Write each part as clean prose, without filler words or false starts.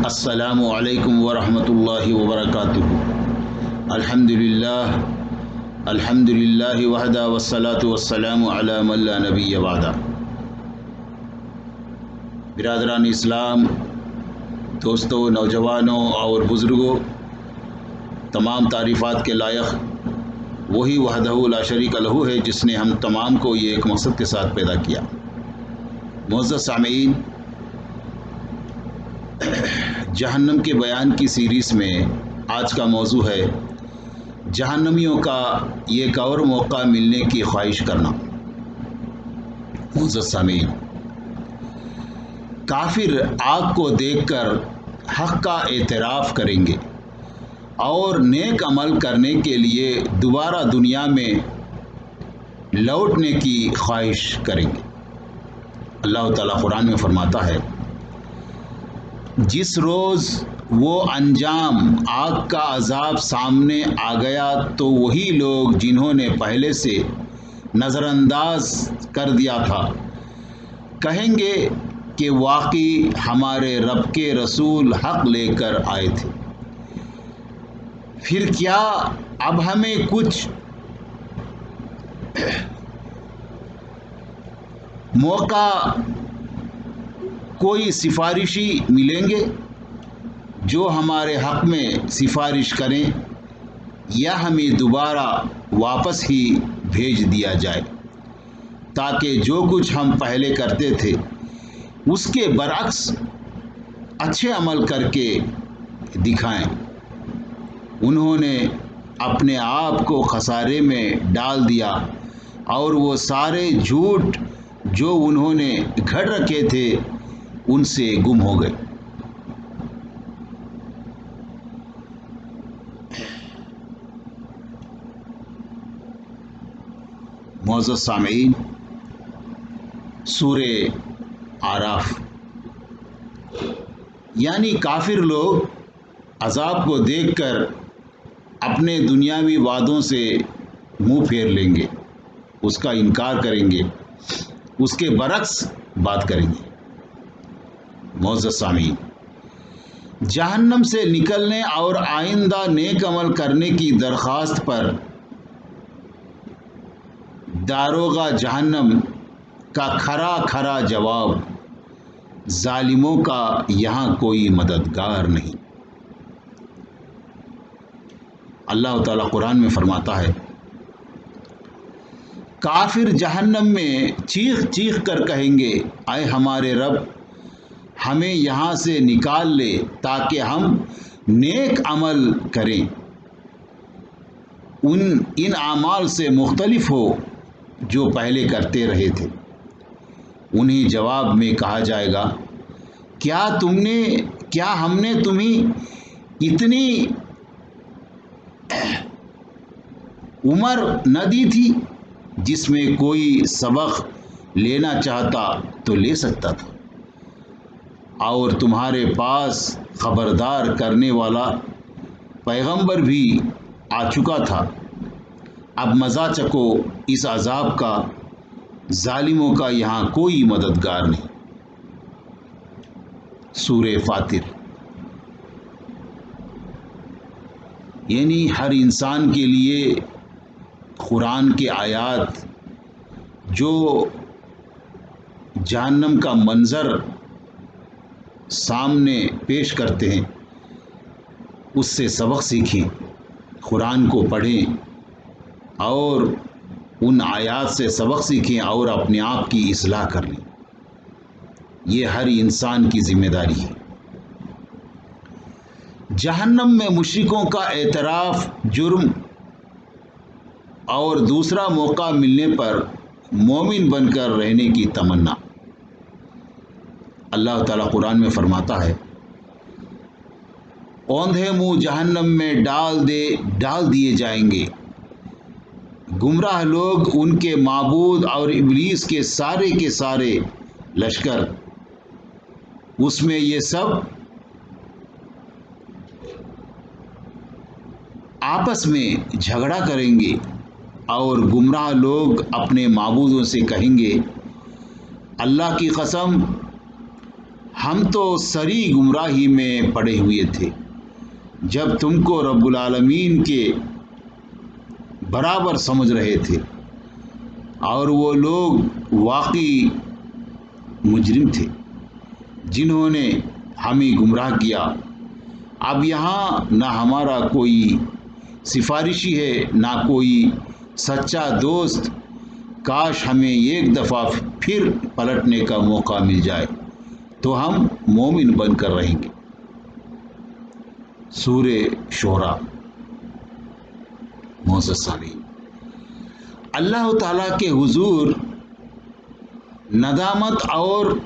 السلام علیکم ورحمۃ اللہ وبرکاتہ۔ الحمدللہ وحدہ والصلاة والسلام علی من لا نبی بعدہ۔ برادران اسلام، دوستوں، نوجوانوں اور بزرگوں، تمام تعریفات کے لائق وہی وحدہ لا شریک لہ ہے جس نے ہم تمام کو یہ ایک مقصد کے ساتھ پیدا کیا۔ معزز سامعین، جہنم کے بیان کی سیریز میں آج کا موضوع ہے جہنمیوں کا ایک اور موقع ملنے کی خواہش کرنا۔ معزز سامعین، کافر آگ کو دیکھ کر حق کا اعتراف کریں گے اور نیک عمل کرنے کے لیے دوبارہ دنیا میں لوٹنے کی خواہش کریں گے۔ اللہ تعالیٰ قرآن میں فرماتا ہے، جس روز وہ انجام آگ کا عذاب سامنے آ گیا تو وہی لوگ جنہوں نے پہلے سے نظر انداز کر دیا تھا کہیں گے کہ واقعی ہمارے رب کے رسول حق لے کر آئے تھے، پھر کیا اب ہمیں کچھ موقع کوئی سفارشی ملیں گے جو ہمارے حق میں سفارش کریں، یا ہمیں دوبارہ واپس ہی بھیج دیا جائے تاکہ جو کچھ ہم پہلے کرتے تھے اس کے برعکس اچھے عمل کر کے دکھائیں۔ انہوں نے اپنے آپ کو خسارے میں ڈال دیا اور وہ سارے جھوٹ جو انہوں نے گھڑ رکھے تھے ان سے گم ہو گئے۔ معزز سامعین، سورہ اعراف، یعنی کافر لوگ عذاب کو دیکھ کر اپنے دنیاوی وعدوں سے منہ پھیر لیں گے، اس کا انکار کریں گے، اس کے برعکس بات کریں گے۔ معزز سامعین، جہنم سے نکلنے اور آئندہ نیک عمل کرنے کی درخواست پر داروغہ جہنم کا کھرا کھرا جواب، ظالموں کا یہاں کوئی مددگار نہیں۔ اللہ تعالیٰ قرآن میں فرماتا ہے، کافر جہنم میں چیخ چیخ کر کہیں گے، اے ہمارے رب، ہمیں یہاں سے نکال لے تاکہ ہم نیک عمل کریں، ان اعمال سے مختلف ہو جو پہلے کرتے رہے تھے۔ انہیں جواب میں کہا جائے گا، کیا ہم نے تمہیں اتنی عمر نہ دی تھی جس میں کوئی سبق لینا چاہتا تو لے سکتا تھا، اور تمہارے پاس خبردار کرنے والا پیغمبر بھی آ چکا تھا، اب مزہ چکھو اس عذاب کا، ظالموں کا یہاں کوئی مددگار نہیں۔ سورہ فاطر، یعنی ہر انسان کے لیے قرآن کے آیات جو جہنم کا منظر سامنے پیش کرتے ہیں اس سے سبق سیکھیں، قرآن کو پڑھیں اور ان آیات سے سبق سیکھیں اور اپنے آپ کی اصلاح کر لیں۔ یہ ہر انسان کی ذمہ داری ہے۔ جہنم میں مشرکوں کا اعتراف جرم اور دوسرا موقع ملنے پر مومن بن کر رہنے کی تمنا۔ اللہ تعالیٰ قرآن میں فرماتا ہے، اوندھے منہ جہنم میں ڈال دیے جائیں گے، گمراہ لوگ، ان کے معبود اور ابلیس کے سارے لشکر، اس میں یہ سب آپس میں جھگڑا کریں گے، اور گمراہ لوگ اپنے معبودوں سے کہیں گے، اللہ کی قسم ہم تو سری گمراہی میں پڑے ہوئے تھے جب تم کو رب العالمین کے برابر سمجھ رہے تھے، اور وہ لوگ واقعی مجرم تھے جنہوں نے ہمیں گمراہ کیا۔ اب یہاں نہ ہمارا کوئی سفارشی ہے نہ کوئی سچا دوست۔ کاش ہمیں ایک دفعہ پھر پلٹنے کا موقع مل جائے تو ہم مومن بن کر رہیں گے۔ سورہ شعراء۔ معزز سامعین، اللہ تعالیٰ کے حضور ندامت اور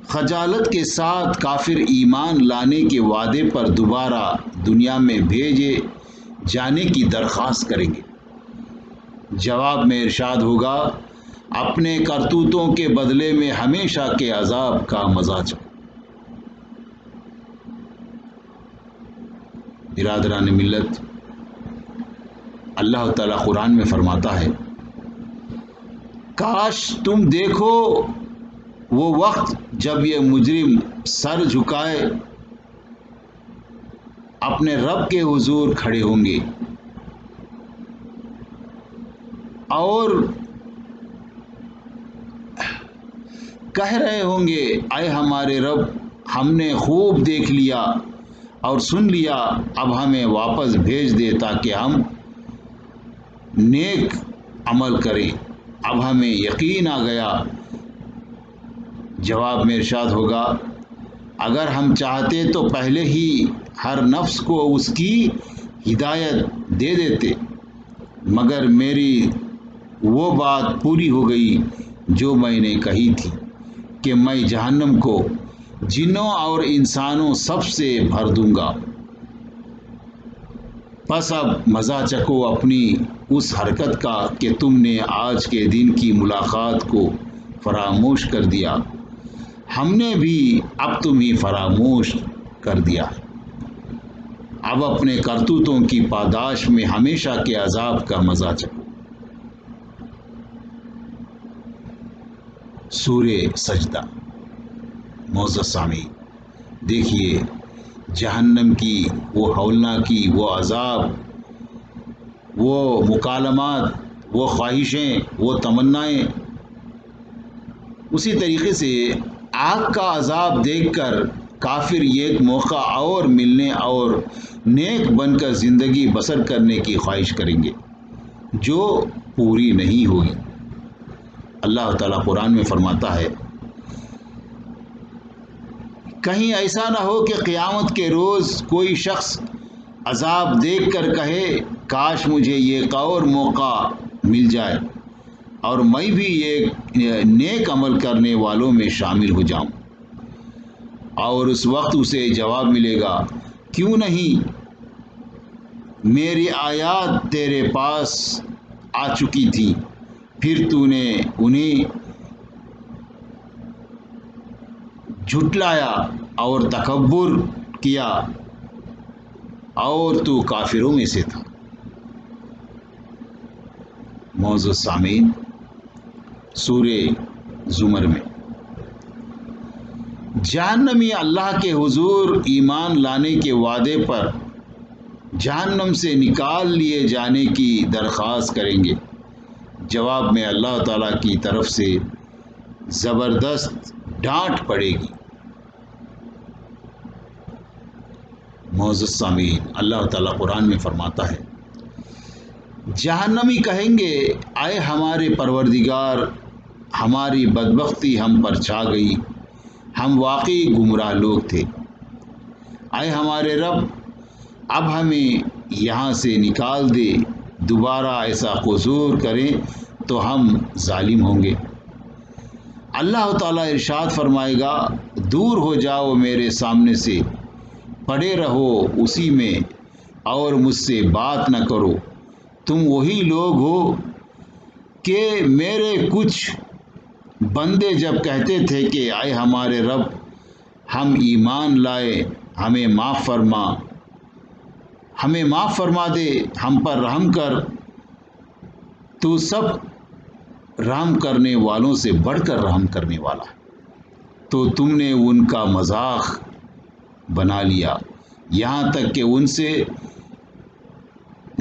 خجالت کے ساتھ کافر ایمان لانے کے وعدے پر دوبارہ دنیا میں بھیجے جانے کی درخواست کریں گے۔ جواب میں ارشاد ہوگا، اپنے کرتوتوں کے بدلے میں ہمیشہ کے عذاب کا مزہ چکھو۔ برادران ملت، اللہ تعالیٰ قرآن میں فرماتا ہے، کاش تم دیکھو وہ وقت جب یہ مجرم سر جھکائے اپنے رب کے حضور کھڑے ہوں گے اور کہہ رہے ہوں گے، اے ہمارے رب، ہم نے خوب دیکھ لیا اور سن لیا، اب ہمیں واپس بھیج دے تاکہ ہم نیک عمل کریں، اب ہمیں یقین آ گیا۔ جواب میں ارشاد ہوگا، اگر ہم چاہتے تو پہلے ہی ہر نفس کو اس کی ہدایت دے دیتے، مگر میری وہ بات پوری ہو گئی جو میں نے کہی تھی کہ میں جہنم کو جنوں اور انسانوں سب سے بھر دوں گا۔ پس اب مزہ چکھو اپنی اس حرکت کا کہ تم نے آج کے دن کی ملاقات کو فراموش کر دیا، ہم نے بھی اب تمہیں فراموش کر دیا، اب اپنے کرتوتوں کی پاداش میں ہمیشہ کے عذاب کا مزہ چکھو۔ سورہ سجدہ۔ معزز سامعین، دیکھیے جہنم کی وہ ہولناکی، وہ عذاب، وہ مکالمات، وہ خواہشیں، وہ تمنائیں، اسی طریقے سے آگ کا عذاب دیکھ کر کافر ایک موقع اور ملنے اور نیک بن کر زندگی بسر کرنے کی خواہش کریں گے جو پوری نہیں ہوگی۔ اللہ تعالیٰ قرآن میں فرماتا ہے، کہیں ایسا نہ ہو کہ قیامت کے روز کوئی شخص عذاب دیکھ کر کہے، کاش مجھے ایک اور موقع مل جائے اور میں بھی ایک نیک عمل کرنے والوں میں شامل ہو جاؤں، اور اس وقت اسے جواب ملے گا، کیوں نہیں، میری آیات تیرے پاس آ چکی تھی، پھر تو نے انہیں جھٹلایا اور تکبر کیا اور تو کافروں میں سے تھا۔ معزز سامعین، سورہ زمر میں جہنمی اللہ کے حضور ایمان لانے کے وعدے پر جہنم سے نکال لیے جانے کی درخواست کریں گے۔ جواب میں اللہ تعالیٰ کی طرف سے زبردست ڈانٹ پڑے گی۔ معزز سامعین، اللہ تعالیٰ قرآن میں فرماتا ہے، جہنمی کہیں گے، اے ہمارے پروردگار، ہماری بدبختی ہم پر چھا گئی، ہم واقعی گمراہ لوگ تھے، اے ہمارے رب، اب ہمیں یہاں سے نکال دے، دوبارہ ایسا قصور کریں تو ہم ظالم ہوں گے۔ اللہ تعالیٰ ارشاد فرمائے گا، دور ہو جاؤ میرے سامنے سے، پڑے رہو اسی میں اور مجھ سے بات نہ کرو، تم وہی لوگ ہو کہ میرے کچھ بندے جب کہتے تھے کہ اے ہمارے رب، ہم ایمان لائے، ہمیں معاف فرما دے، ہم پر رحم کر، تو سب رحم کرنے والوں سے بڑھ کر رحم کرنے والا ہے۔ تو تم نے ان کا مذاق بنا لیا، یہاں تک کہ ان سے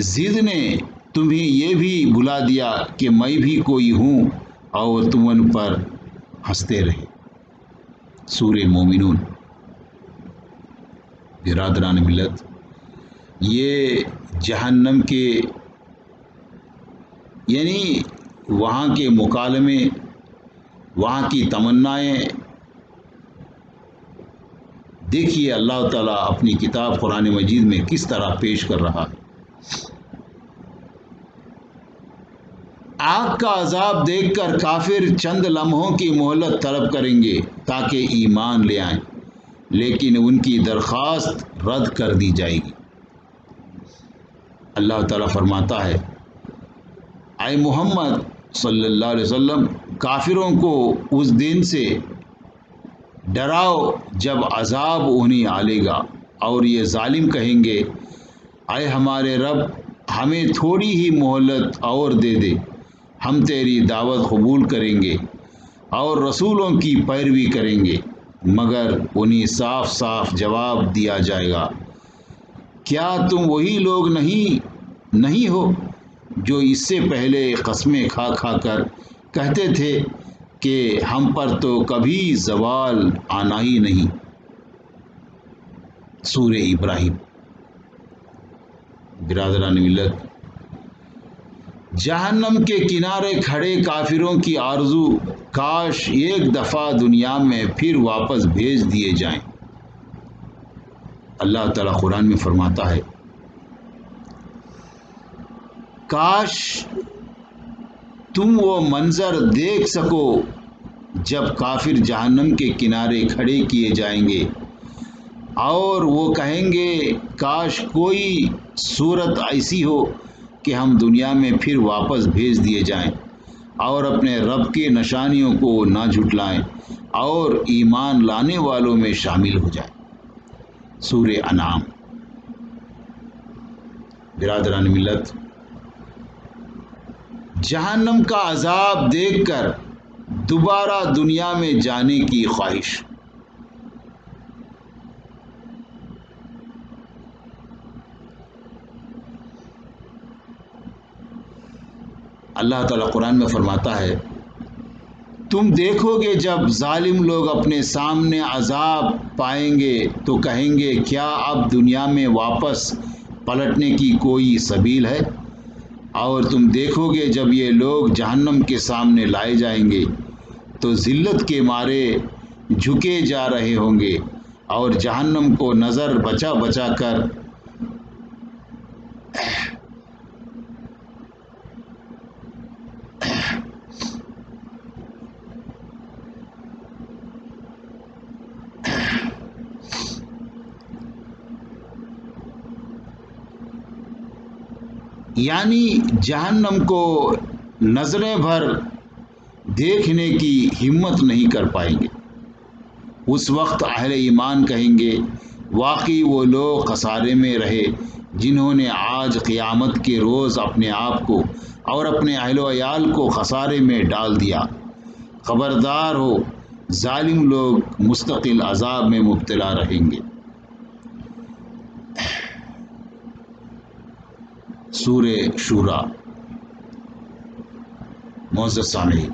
ضد نے تمہیں یہ بھی بھلا دیا کہ میں بھی کوئی ہوں، اور تم ان پر ہنستے رہے۔ سورہ مومنون۔ برادران ملت، یہ جہنم کے یعنی وہاں کے مکالمے، وہاں کی تمنائیں دیکھیے اللہ تعالیٰ اپنی کتاب قرآن مجید میں کس طرح پیش کر رہا ہے۔ آگ کا عذاب دیکھ کر کافر چند لمحوں کی مہلت طلب کریں گے تاکہ ایمان لے آئیں، لیکن ان کی درخواست رد کر دی جائے گی۔ اللہ تعالیٰ فرماتا ہے، اے محمد صلی اللہ علیہ وسلم، کافروں کو اس دن سے ڈراؤ جب عذاب انہیں آلے گا، اور یہ ظالم کہیں گے، اے ہمارے رب، ہمیں تھوڑی ہی مہلت اور دے دے، ہم تیری دعوت قبول کریں گے اور رسولوں کی پیروی کریں گے۔ مگر انہیں صاف صاف جواب دیا جائے گا، کیا تم وہی لوگ نہیں ہو جو اس سے پہلے قسمیں کھا کھا کر کہتے تھے کہ ہم پر تو کبھی زوال آنا ہی نہیں۔ سورہ ابراہیم۔ برادران ملت، جہنم کے کنارے کھڑے کافروں کی آرزو، کاش ایک دفعہ دنیا میں پھر واپس بھیج دیے جائیں۔ اللہ تعالیٰ قرآن میں فرماتا ہے، کاش تم وہ منظر دیکھ سکو جب کافر جہنم کے کنارے کھڑے کیے جائیں گے اور وہ کہیں گے، کاش کوئی صورت ایسی ہو کہ ہم دنیا میں پھر واپس بھیج دیے جائیں اور اپنے رب کی نشانیوں کو نہ جھٹلائیں اور ایمان لانے والوں میں شامل ہو جائیں۔ سورہ انعام۔ برادران ملت، جہنم کا عذاب دیکھ کر دوبارہ دنیا میں جانے کی خواہش۔ اللہ تعالیٰ قرآن میں فرماتا ہے، تم دیکھو گے جب ظالم لوگ اپنے سامنے عذاب پائیں گے تو کہیں گے، کیا اب دنیا میں واپس پلٹنے کی کوئی سبیل ہے؟ اور تم دیکھو گے جب یہ لوگ جہنم کے سامنے لائے جائیں گے تو ذلت کے مارے جھکے جا رہے ہوں گے اور جہنم کو نظر بچا بچا کر یعنی جہنم کو نظریں بھر دیکھنے کی ہمت نہیں کر پائیں گے۔ اس وقت اہل ایمان کہیں گے، واقعی وہ لوگ خسارے میں رہے جنہوں نے آج قیامت کے روز اپنے آپ کو اور اپنے اہل و عیال کو خسارے میں ڈال دیا۔ خبردار ہو، ظالم لوگ مستقل عذاب میں مبتلا رہیں گے۔ سورہ شورى۔ معزز سامعین،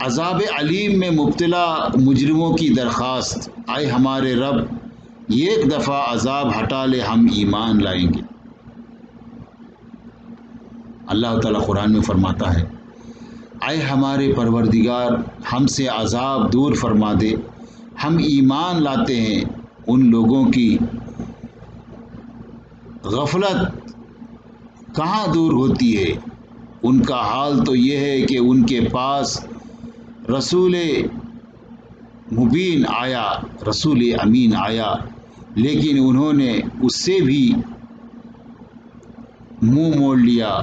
عذاب علیم میں مبتلا مجرموں کی درخواست، اے ہمارے رب، ایک دفعہ عذاب ہٹا لے، ہم ایمان لائیں گے۔ اللہ تعالیٰ قرآن میں فرماتا ہے، اے ہمارے پروردگار، ہم سے عذاب دور فرما دے، ہم ایمان لاتے ہیں۔ ان لوگوں کی غفلت کہاں دور ہوتی ہے؟ ان کا حال تو یہ ہے کہ ان کے پاس رسول مبین آیا، رسول امین آیا، لیکن انہوں نے اس سے بھی منہ موڑ لیا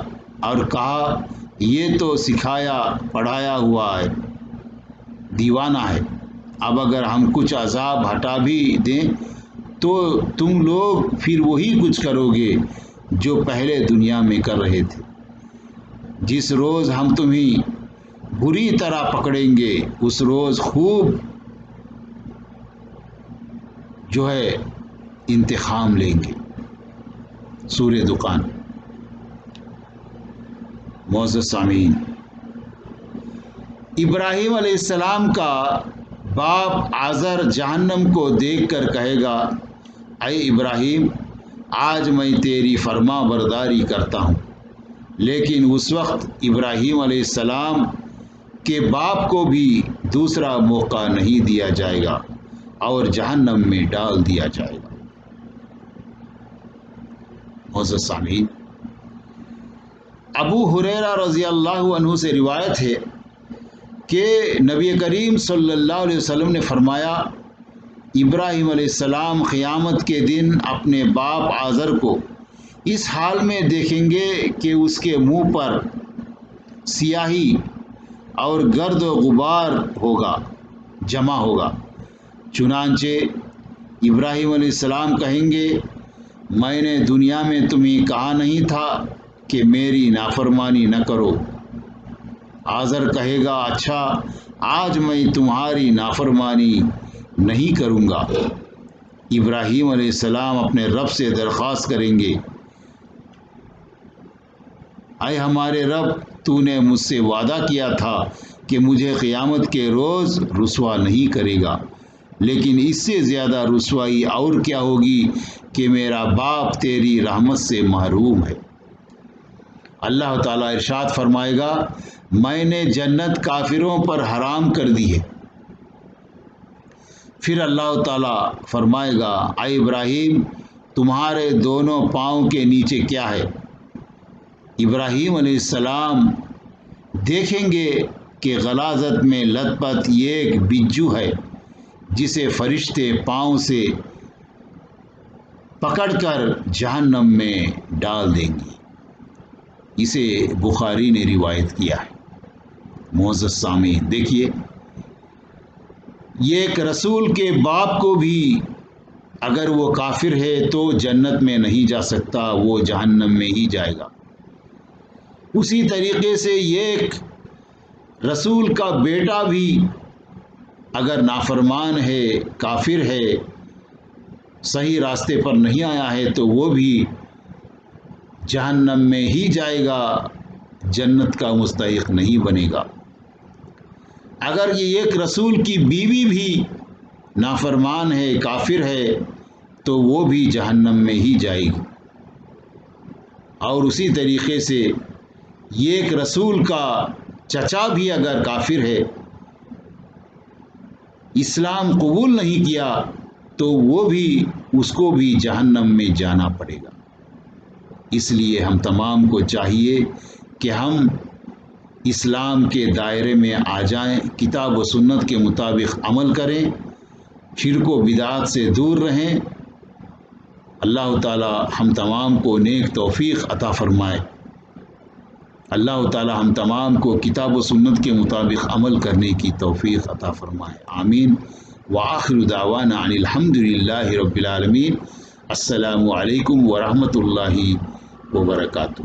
اور کہا، یہ تو سکھایا پڑھایا ہوا ہے، دیوانہ ہے۔ اب اگر ہم کچھ عذاب ہٹا بھی دیں تو تم لوگ پھر وہی کچھ کرو گے جو پہلے دنیا میں کر رہے تھے۔ جس روز ہم تمہیں بری طرح پکڑیں گے، اس روز خوب جو ہے انتقام لیں گے۔ سورہ دخان۔ معزز سامعین، ابراہیم علیہ السلام کا باپ آزر جہنم کو دیکھ کر کہے گا، اے ابراہیم، آج میں تیری فرما برداری کرتا ہوں۔ لیکن اس وقت ابراہیم علیہ السلام کے باپ کو بھی دوسرا موقع نہیں دیا جائے گا اور جہنم میں ڈال دیا جائے گا۔ معزز سامعین، ابو ہریرہ رضی اللہ عنہ سے روایت ہے کہ نبی کریم صلی اللہ علیہ وسلم نے فرمایا، ابراہیم علیہ السلام قیامت کے دن اپنے باپ آزر کو اس حال میں دیکھیں گے کہ اس کے منہ پر سیاہی اور گرد و غبار جمع ہوگا۔ چنانچہ ابراہیم علیہ السلام کہیں گے، میں نے دنیا میں تمہیں کہا نہیں تھا کہ میری نافرمانی نہ کرو؟ آزر کہے گا، اچھا، آج میں تمہاری نافرمانی نہیں کروں گا۔ ابراہیم علیہ السلام اپنے رب سے درخواست کریں گے، اے ہمارے رب، تو نے مجھ سے وعدہ کیا تھا کہ مجھے قیامت کے روز رسوا نہیں کرے گا، لیکن اس سے زیادہ رسوائی اور کیا ہوگی کہ میرا باپ تیری رحمت سے محروم ہے۔ اللہ تعالیٰ ارشاد فرمائے گا، میں نے جنت کافروں پر حرام کر دی ہے۔ پھر اللہ تعالیٰ فرمائے گا، اے ابراہیم، تمہارے دونوں پاؤں کے نیچے کیا ہے؟ ابراہیم علیہ السلام دیکھیں گے کہ غلاظت میں لت پت ایک بجو ہے جسے فرشتے پاؤں سے پکڑ کر جہنم میں ڈال دیں گے۔ اسے بخاری نے روایت کیا ہے۔ معزز سامعین، دیکھیے، یہ ایک رسول کے باپ کو بھی اگر وہ کافر ہے تو جنت میں نہیں جا سکتا، وہ جہنم میں ہی جائے گا۔ اسی طریقے سے یہ ایک رسول کا بیٹا بھی اگر نافرمان ہے، کافر ہے، صحیح راستے پر نہیں آیا ہے تو وہ بھی جہنم میں ہی جائے گا، جنت کا مستحق نہیں بنے گا۔ اگر یہ ایک رسول کی بیوی بھی نافرمان ہے، کافر ہے، تو وہ بھی جہنم میں ہی جائے گی۔ اور اسی طریقے سے یہ ایک رسول کا چچا بھی اگر کافر ہے، اسلام قبول نہیں کیا، تو وہ بھی اس کو بھی جہنم میں جانا پڑے گا۔ اس لیے ہم تمام کو چاہیے کہ ہم اسلام کے دائرے میں آ جائیں، کتاب و سنت کے مطابق عمل کریں، شرک و بدعات سے دور رہیں۔ اللہ تعالی ہم تمام کو نیک توفیق عطا فرمائے۔ اللہ تعالی ہم تمام کو کتاب و سنت کے مطابق عمل کرنے کی توفیق عطا فرمائے، آمین۔ وآخر دعوانا ان الحمد للہ رب العالمین۔ السلام علیکم ورحمۃ اللہ وبرکاتہ۔